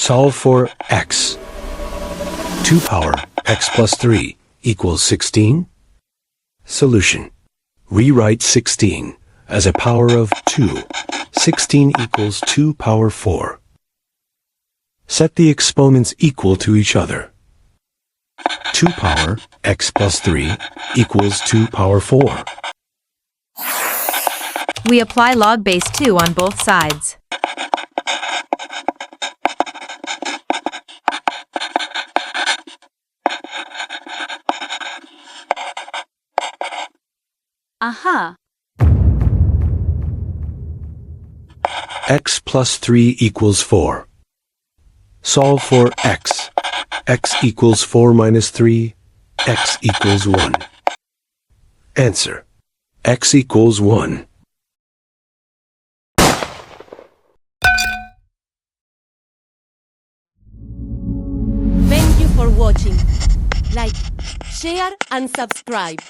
Solve for x. 2 power x plus 3 equals 16. Solution. Rewrite 16 as a power of 2. 16 equals 2 power 4. Set the exponents equal to each other. 2 power x plus 3 equals 2 power 4. We apply log base 2 on both sides. Aha! X plus 3 equals 4. Solve for x. X equals 4 minus 3. X equals 1. Answer. X equals 1. Thank you for watching. Like, share and subscribe.